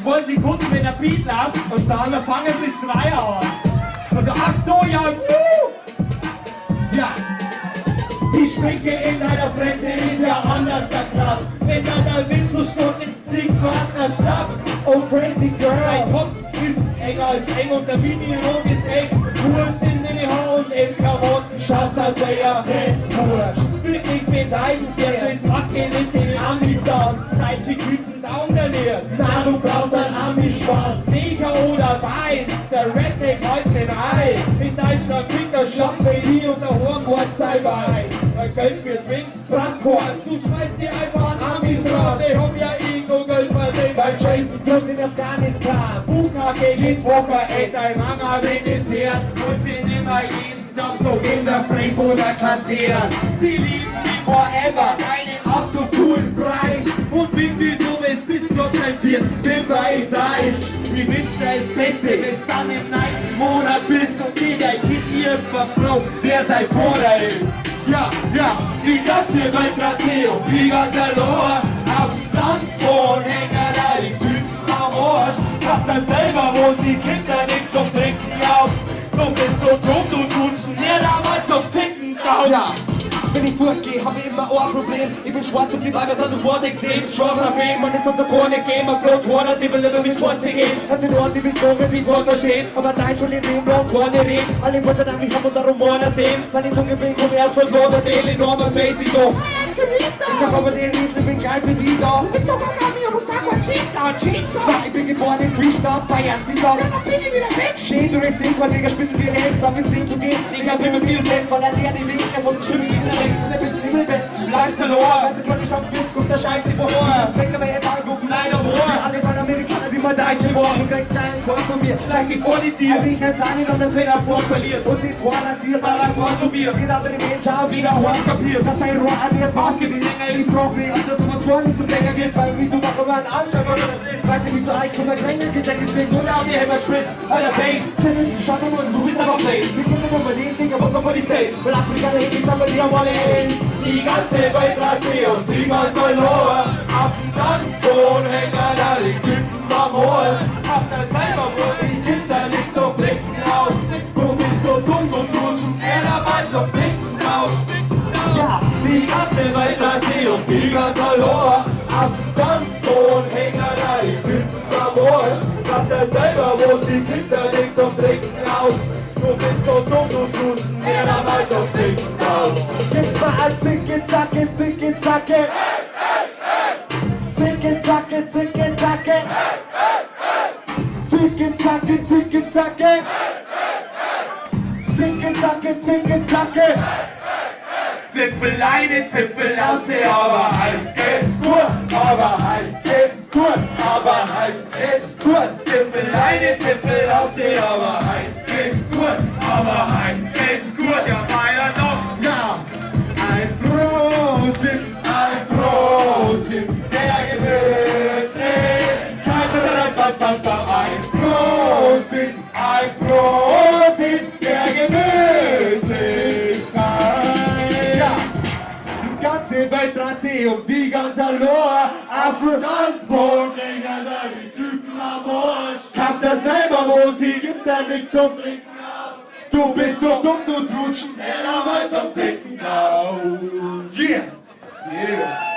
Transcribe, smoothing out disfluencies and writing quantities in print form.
2 Sekunden, wenn der Beat läuft und dann fangen sie Schreier an. Also, ach so, ja, ja. Die Schminke in deiner Fresse ist ja anders, der Klass. Wenn dann der Wind so sturm ins Gesicht macht, der Stab. Oh, crazy girl. Dein Kopf ist enger als eng und der Mini-Rog ist echt. Kurz in den Haar und in Karotten, schaust als ja Restwurst. Wirklich beneidenswert, du ist Kacke mit den Amis-Stars. Deutsche Küten downernährt. Na, du brauchst ein Ami-Spaß. Sicher oder weiß, der Redneck halt den Ei. In Deutschland kriegt der Champagny und der Hornwort sei bei. Weil Geld für Drinks, Transport, du schmeißt dir einfach an Amis ran. Die haben ja irgendwo Geld versehen beim Chasen Club in Afghanistan. Bukake geht's Woche, ey, dein Mama will es her. Und sie nehmen jeden Samstag in der Frankfurter kassieren. Sie lieben die forever, einen auszutulen Brei. Und wenn die so ist, bis Gott sein wird, bin bei Deich. Wie wünscht er das Beste, bis dann im 9. Monat bist und jeder Kind irgendwann Frau, wer sein Bruder ist. Ja, ja, die ganze Welt rasiert und die ganze Lohr. Auf dem Tanzboden hängen da die Typen am Arsch. Macht dann selber, wo die Kinder nichts zum Trinken auf. Du bist so dumm, du tust mir damals zum Ficken drauf. Ja, wenn ich durchgehe, hab ich immer ein Problem. Ich bin schwarz und die Weiber sind sofort extrem. Schwarzer Film, man ist unser Korn gegeben. Man blut Horner, die will immer mit Schwarze gehen. Also in Ort, die will so, wie es Wort verstehen. Aber Deutsch und in dem Blau Korne reden. Alle wollten dann mich haben und darum Warner sehen. Wenn ich Zunge bin, komm erst von Florida, Daily, Norman, Facey, so. Ich sag aber den Riesen, ich bin geil für die da. Du bist doch gar nicht, du musst sagen, Cheater. Ja, ich bin geboren in Freestadt, Bayern, sie sagen. Dann bin ich wieder weg. Schön, du redest nicht, weil Digga, spitze dir Hälfte, sag, wie zu gehen. Ich hab immer viel Sex, weil er die Linke von den Schimmeln in der Rechts und der Bitch im Himmel. Bleibst du lohr, weil du Gott nicht auf den Biss guckst, der Scheiße vor. Das fängt aber jetzt an, gucken, leider vor. Alle waren Amerikaner, wie man Deutsche war. Du kriegst keinen Korn von mir, schleich mich vor die Tier. Ich nicht sagen, und das Wetter vor verliert. Und sie Tor rasiert, weil er vor so viel. Jeder andere Mensch hat wieder Horn kapiert. Das sei Rohr an ihr Bauch gewinnt. Ich frag mich, ob das sowas vor nicht so länger wird, weil wie du mach immer einen Anschein, oder das ist. Weiß ich, wie so ein Kummer Krängel gedeckt ist, wegen Hunde auf die Hämmer spritzt. Alter, Bass, schau dir mal, du bist aber Play. Wir können nur bei den Dinger, was soll die State? Will Afrika, der Hickis, aber die haben alle hin. Die ganze Welt rasiert und die ganze Lohr. Auf dem Tanzboden hängen da die Typen am Ohr. Auf der selber, wo die Kinder nicht so blicken aus. Du bist so dumm und duschen, er dabei so blicken aus. Ja, die ganze Welt rasiert und die ganze Lohr. Auf dem Tanzboden hängen da die Typen am Ohr. Auf der selber, wo die Kinder nicht so blicken aus. Du bist so dumm und duschen, er dabei so blicken aus. Jetzt war ein Zicke, Zacke, Zicke, Zacke. Zicke, Zacke, Zicke, Zacke. Zicke, Zacke, Zicke, Zacke. Zicke, Zacke, Zicke, Zacke. Zipfeleine, Zipfel aus der, aber halt geht's gut, aber halt geht's gut, aber halt geht's gut. Zipfeleine, Zipfel aus der, aber halt geht's gut, aber halt geht's gut. Ja, weiter noch. Ja, ein Prosit, der gewinnt nicht. Ein Prosit, der gewinnt nicht. Ja, die ganze Welt dreht sich um die ganze Lohr. Auf dem Tanzboden hängen da die Typen am Arsch. Kannst du selber, wo sie gibt, da nichts zum Trinken aus. Du bist so dumm, du Trutschen, der damals zum Ficken aus. Yeah! Yeah.